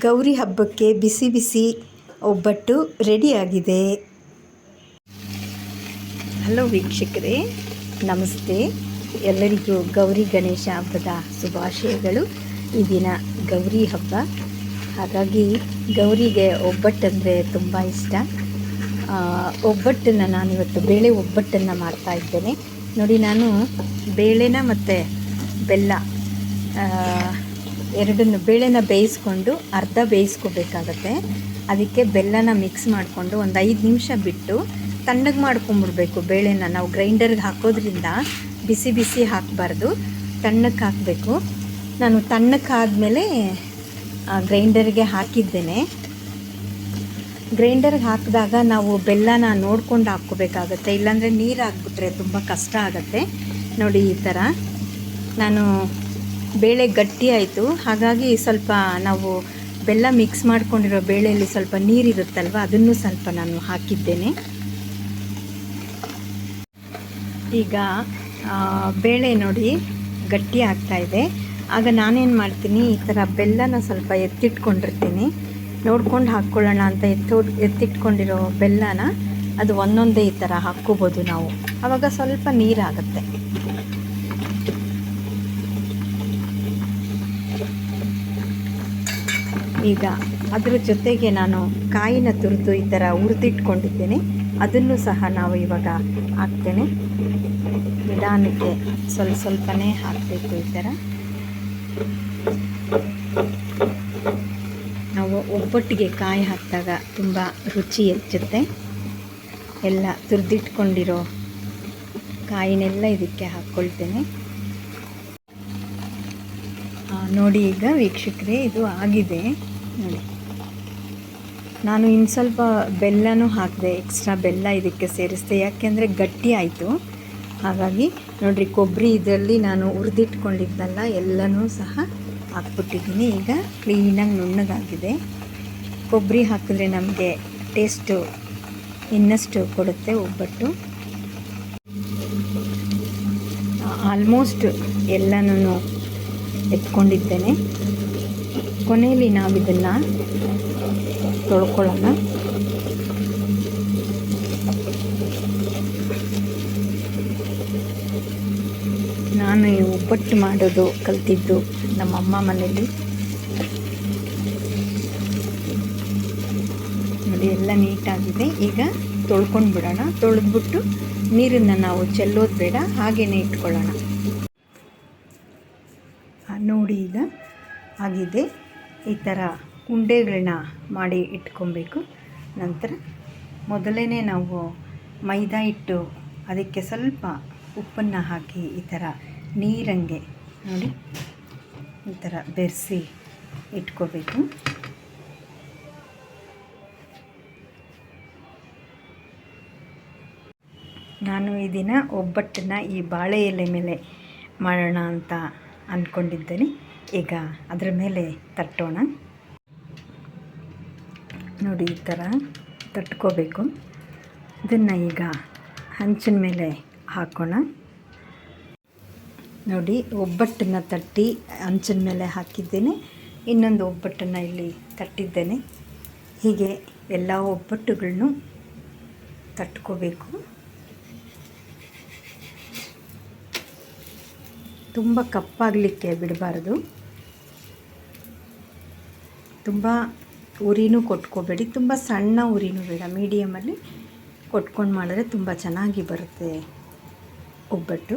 ಗೌರಿ ಹಬ್ಬಕ್ಕೆ ಬಿಸಿ ಬಿಸಿ ಒಬ್ಬಟ್ಟು ರೆಡಿಯಾಗಿದೆ. ಹಲೋ ವೀಕ್ಷಕರೇ, ನಮಸ್ತೆ. ಎಲ್ಲರಿಗೂ ಗೌರಿ ಗಣೇಶ ಹಬ್ಬದ ಶುಭಾಶಯಗಳು. ಈ ದಿನ ಗೌರಿ ಹಬ್ಬ, ಹಾಗಾಗಿ ಗೌರಿಗೆ ಒಬ್ಬಟ್ಟಂದರೆ ತುಂಬ ಇಷ್ಟ. ಒಬ್ಬಟ್ಟನ್ನು ನಾನಿವತ್ತು ಬೇಳೆ ಒಬ್ಬಟ್ಟನ್ನು ಮಾಡ್ತಾ ಇದ್ದೇನೆ. ನೋಡಿ, ನಾನು ಬೇಳೆನ ಮತ್ತು ಬೆಲ್ಲ ಎರಡನ್ನು ಬೇಳೆನ ಬೇಯಿಸ್ಕೊಂಡು ಅರ್ಧ ಬೇಯಿಸ್ಕೋಬೇಕಾಗತ್ತೆ. ಅದಕ್ಕೆ ಬೆಲ್ಲನ ಮಿಕ್ಸ್ ಮಾಡಿಕೊಂಡು ಒಂದು 5 ನಿಮಿಷ ಬಿಟ್ಟು ತಣ್ಣಗೆ ಮಾಡ್ಕೊಂಬಿಡ್ಬೇಕು. ಬೇಳೆನ ನಾವು ಗ್ರೈಂಡರ್ಗೆ ಹಾಕೋದ್ರಿಂದ ಬಿಸಿ ಬಿಸಿ ಹಾಕಬಾರ್ದು, ತಣ್ಣಕ್ಕೆ ಹಾಕಬೇಕು. ನಾನು ತಣ್ಣಕ್ಕೆ ಆದಮೇಲೆ ಗ್ರೈಂಡರ್ಗೆ ಹಾಕಿದ್ದೇನೆ. ಗ್ರೈಂಡರ್ಗೆ ಹಾಕಿದಾಗ ನಾವು ಬೆಲ್ಲನ ನೋಡ್ಕೊಂಡು ಹಾಕ್ಕೋಬೇಕಾಗತ್ತೆ, ಇಲ್ಲಾಂದರೆ ನೀರು ಹಾಕ್ಬಿಟ್ರೆ ತುಂಬ ಕಷ್ಟ ಆಗುತ್ತೆ. ನೋಡಿ, ಈ ಥರ ನಾನು ಬೇಳೆ ಗಟ್ಟಿ ಆಯಿತು, ಹಾಗಾಗಿ ಸ್ವಲ್ಪ ನಾವು ಬೆಲ್ಲ ಮಿಕ್ಸ್ ಮಾಡ್ಕೊಂಡಿರೋ ಬೇಳೆಯಲ್ಲಿ ಸ್ವಲ್ಪ ನೀರಿರುತ್ತಲ್ವ, ಅದನ್ನು ಸ್ವಲ್ಪ ನಾನು ಹಾಕಿದ್ದೇನೆ. ಈಗ ಬೇಳೆ ನೋಡಿ ಗಟ್ಟಿ ಆಗ್ತಾಯಿದೆ. ಆಗ ನಾನೇನು ಮಾಡ್ತೀನಿ, ಈ ಥರ ಬೆಲ್ಲನ ಸ್ವಲ್ಪ ಎತ್ತಿಟ್ಕೊಂಡಿರ್ತೀನಿ. ನೋಡ್ಕೊಂಡು ಹಾಕ್ಕೊಳ್ಳೋಣ ಅಂತ ಎತ್ತಿಟ್ಕೊಂಡಿರೋ ಬೆಲ್ಲನ ಅದು ಒಂದೊಂದೇ ಈ ಥರ ಹಾಕ್ಕೋಬೋದು ನಾವು. ಆವಾಗ ಸ್ವಲ್ಪ ನೀರಾಗುತ್ತೆ. ಈಗ ಅದರ ಜೊತೆಗೆ ನಾನು ಕಾಯಿನ ತುರಿದು ಈ ಥರ ಹುರಿದಿಟ್ಕೊಂಡಿದ್ದೇನೆ, ಅದನ್ನು ಸಹ ನಾವು ಇವಾಗ ಹಾಕ್ತೇನೆ. ನಿಧಾನಕ್ಕೆ ಸ್ವಲ್ಪನೇ ಹಾಕಬೇಕು. ಈ ಥರ ನಾವು ಒಬ್ಬಟ್ಟಿಗೆ ಕಾಯಿ ಹಾಕಿದಾಗ ತುಂಬ ರುಚಿ ಹೆಚ್ಚುತ್ತೆ. ಎಲ್ಲ ತುರಿದಿಟ್ಕೊಂಡಿರೋ ಕಾಯಿನೆಲ್ಲ ಇದಕ್ಕೆ ಹಾಕ್ಕೊಳ್ತೇನೆ. ನೋಡಿ, ಈಗ ವೀಕ್ಷಕರೇ, ಇದು ಆಗಿದೆ ನೋಡಿ. ನಾನು ಇನ್ನು ಸ್ವಲ್ಪ ಬೆಲ್ಲನೂ ಹಾಕಿದೆ, ಎಕ್ಸ್ಟ್ರಾ ಬೆಲ್ಲ ಇದಕ್ಕೆ ಸೇರಿಸಿದೆ, ಯಾಕೆಂದರೆ ಗಟ್ಟಿ ಆಯಿತು. ಹಾಗಾಗಿ ನೋಡಿರಿ, ಕೊಬ್ಬರಿ ಇದರಲ್ಲಿ ನಾನು ಹುರಿದಿಟ್ಕೊಂಡಿದ್ದೆಲ್ಲ ಎಲ್ಲನೂ ಸಹ ಹಾಕ್ಬಿಟ್ಟಿದ್ದೀನಿ. ಈಗ ಕ್ಲೀನಾಗಿ ನುಣ್ಣಗಾಗಿದೆ. ಕೊಬ್ಬರಿ ಹಾಕಿದ್ರೆ ನಮಗೆ ಟೇಸ್ಟು ಇನ್ನಷ್ಟು ಕೊಡುತ್ತೆ ಒಬ್ಬಟ್ಟು. ಆಲ್ಮೋಸ್ಟ್ ಎಲ್ಲನೂ ಎತ್ಕೊಂಡಿದ್ದೇನೆ. ಕೊನೆಯಲ್ಲಿ ನಾವು ಇದನ್ನು ತೊಳ್ಕೊಳ್ಳೋಣ. ನಾನು ಈ ಒಬ್ಬಟ್ಟು ಮಾಡೋದು ಕಲ್ತಿದ್ದು ನಮ್ಮಮ್ಮ ಮನೆಯಲ್ಲಿ. ನೋಡಿ, ಎಲ್ಲ ನೀಟಾಗಿದೆ. ಈಗ ತೊಳ್ಕೊಂಡು ಬಿಡೋಣ. ತೊಳೆದ್ಬಿಟ್ಟು ನೀರನ್ನು ನಾವು ಚೆಲ್ಲೋದು ಬೇಡ, ಹಾಗೇ ಇಟ್ಕೊಳ್ಳೋಣ. ನೋಡಿ, ಈಗ ಆಗಿದೆ. ಈ ಥರ ಉಂಡೆಗಳನ್ನ ಮಾಡಿ ಇಟ್ಕೊಬೇಕು. ನಂತರ ಮೊದಲೇ ನಾವು ಮೈದಾ ಹಿಟ್ಟು, ಅದಕ್ಕೆ ಸ್ವಲ್ಪ ಉಪ್ಪನ್ನು ಹಾಕಿ ಈ ಥರ ನೀರಂಗೆ ನೋಡಿ ಈ ಥರ ಬೆರೆಸಿ ಇಟ್ಕೋಬೇಕು. ನಾನು ಈ ದಿನ ಒಬ್ಬಟ್ಟನ್ನು ಈ ಬಾಳೆ ಎಲೆ ಮೇಲೆ ಮಾಡೋಣ ಅಂತ ಅಂದ್ಕೊಂಡಿದ್ದೇನೆ. ಈಗ ಅದರ ಮೇಲೆ ತಟ್ಟೋಣ. ನೋಡಿ, ಈ ಥರ ತಟ್ಕೋಬೇಕು. ಇದನ್ನು ಈಗ ಹಂಚಿನ ಮೇಲೆ ಹಾಕೋಣ. ನೋಡಿ, ಒಬ್ಬಟ್ಟನ್ನು ತಟ್ಟಿ ಹಂಚಿನ ಮೇಲೆ ಹಾಕಿದ್ದೇನೆ. ಇನ್ನೊಂದು ಒಬ್ಬಟ್ಟನ್ನು ಇಲ್ಲಿ ತಟ್ಟಿದ್ದೇನೆ. ಹೀಗೆ ಎಲ್ಲ ಒಬ್ಬಟ್ಟುಗಳನ್ನು ತಟ್ಕೋಬೇಕು. ತುಂಬ ಕಪ್ಪಾಗಲಿಕ್ಕೆ ಬಿಡಬಾರ್ದು, ತುಂಬ ಉರಿನೂ ಕೊಟ್ಕೋಬೇಡಿ, ತುಂಬ ಸಣ್ಣ ಉರಿನೂ ಬೇಡ, ಮೀಡಿಯಮಲ್ಲಿ ಕೊಟ್ಕೊಂಡು ಮಾಡಿದ್ರೆ ತುಂಬ ಚೆನ್ನಾಗಿ ಬರುತ್ತೆ ಒಬ್ಬಟ್ಟು.